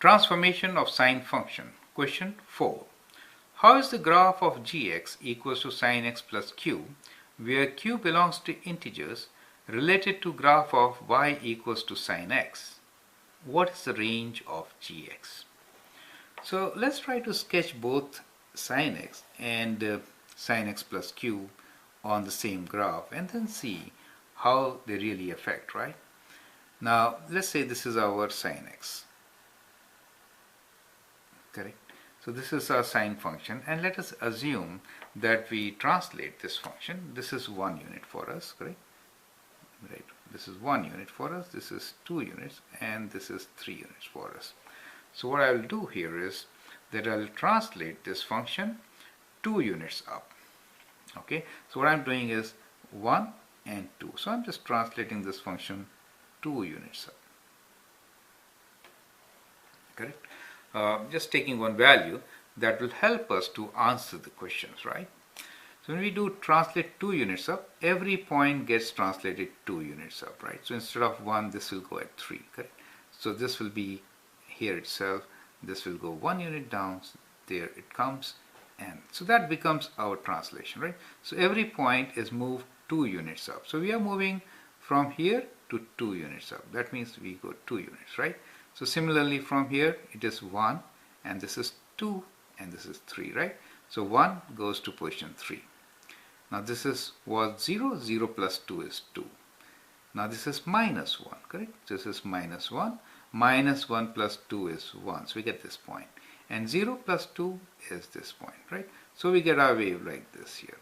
Transformation of sine function. Question 4. How is the graph of gx equals to sin x plus q, where q belongs to integers, related to graph of y equals to sin x? What is the range of gx? So let's try to sketch both sin x and sin x plus q on the same graph and then see how they really affect, right? Now let's say this is our sin x. Correct. So this is our sine function, and let us assume that we translate this function. This is 1 unit for us, correct? Right. This is 1 unit for us, this is 2 units, and this is 3 units for us. So what I will do here is that I will translate this function 2 units up. Okay, so what I'm doing is 1 and 2. So I'm just translating this function 2 units up. Correct? Just taking one value that will help us to answer the questions, right? So when we do translate 2 units up, every point gets translated 2 units up, right? So instead of 1, this will go at 3, correct? So this will be here itself, this will go 1 unit down, there it comes, and so that becomes our translation, right? So every point is moved 2 units up. So we are moving from here to 2 units up. That means we go 2 units, right? So similarly from here it is 1 and this is 2 and this is 3, right? So 1 goes to position 3. Now this was 0, 0 plus 2 is 2. Now this is minus 1, correct? This is minus 1, minus 1 plus 2 is 1, so we get this point. And 0 plus 2 is this point, right? So we get our wave like this here.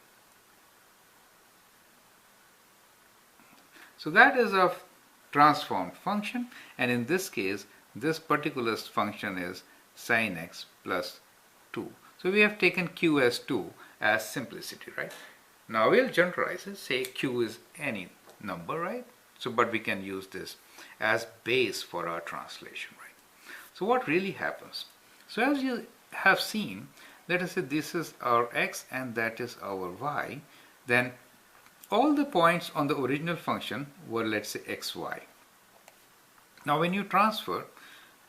So that is a transformed function, and in this case this particular function is sin x plus 2. So we have taken q as 2 as simplicity, right? Now we'll generalize it, say q is any number, right? So but we can use this as base for our translation, right? So what really happens? So as you have seen, let us say this is our x and that is our y, then all the points on the original function were, let's say, xy. Now when you transfer,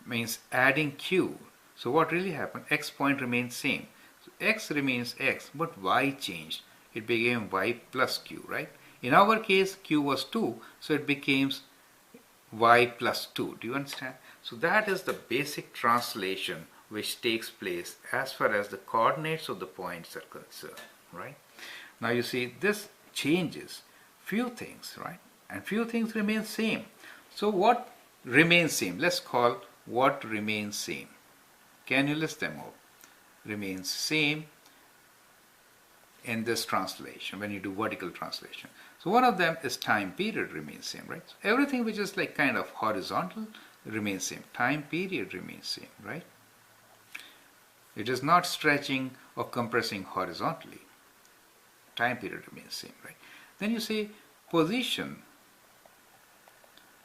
means adding q, so what really happened? X point remains same. So x remains x, but y changed. It became y plus q, right? In our case, q was 2, so it becomes y plus 2. Do you understand? So that is the basic translation which takes place as far as the coordinates of the points are concerned, right? Now you see this changes few things, right? And few things remain same. So what remains same? Let's call what remains same. Can you list them all? Remains same in this translation when you do vertical translation. So one of them is time period remains same, right? So everything which is like kind of horizontal remains same. Time period remains same, right? It is not stretching or compressing horizontally. Time period remains same, right? Then you say position,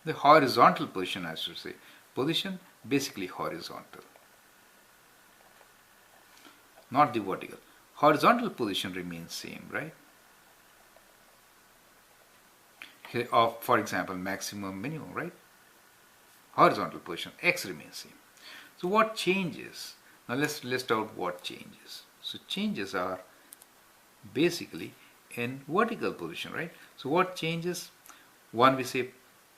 the horizontal position, I should say. Position basically horizontal, not the vertical. Horizontal position remains same, right? Here, for example, maximum, minimum, right? Horizontal position, x remains same. So what changes? Now let's list out what changes. So changes are basically in vertical position, right? So what changes? One, we say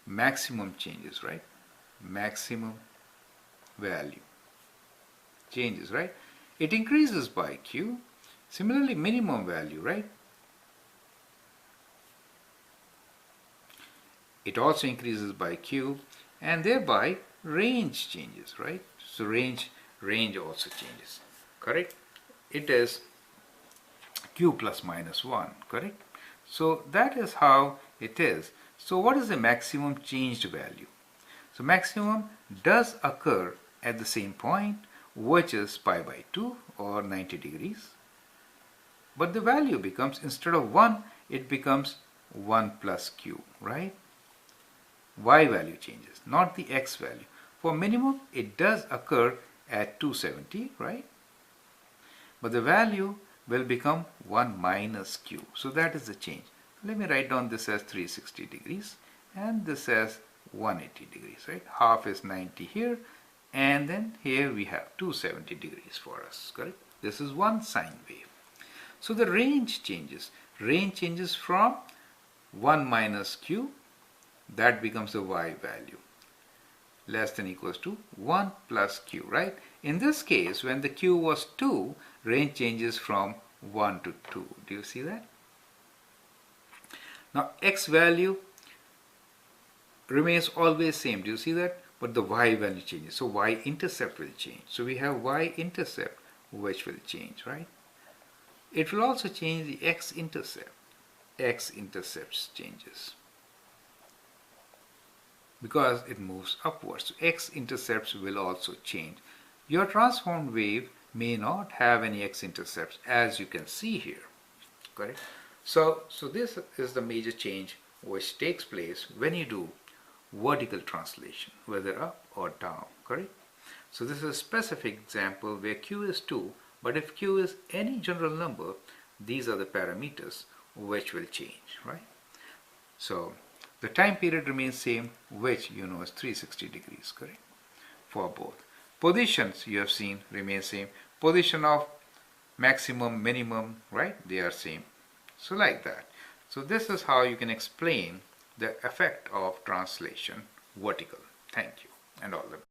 maximum changes, right? Maximum value changes, right? It increases by q. Similarly, minimum value, right? It also increases by q, and thereby range changes, right? So range also changes, correct? It is q plus minus 1, correct? So that is how it is. So what is the maximum changed value? So maximum does occur at the same point, which is pi by 2 or 90 degrees. But the value becomes, instead of 1, it becomes 1 plus q, right? Y value changes, not the x value. For minimum, it does occur at 270, right? But the value will become 1 minus q. So that is the change. Let me write down this as 360 degrees and this as 180 degrees, right? Half is 90 here And then here we have 270 degrees for us, correct? This is one sine wave. So the range changes. Range changes from 1 minus q, that becomes the y value, less than equals to 1 plus q, right? In this case, when the q was 2, range changes from 1 to 2. Do you see that? Now x value remains always same. Do you see that? But the y value changes. So y-intercept will change. So we have y-intercept which will change, right? It will also change the x-intercept. X-intercepts changes because it moves upwards. So x-intercepts will also change. Your transformed wave may not have any x-intercepts, as you can see here, correct? So this is the major change which takes place when you do vertical translation, whether up or down, correct? So this is a specific example where q is 2, but if q is any general number, these are the parameters which will change, right? So the time period remains same, which you know is 360 degrees, correct? For both. Positions you have seen remain same. Position of maximum, minimum, right? They are same. So like that. So this is how you can explain the effect of translation vertical. Thank you and all the best.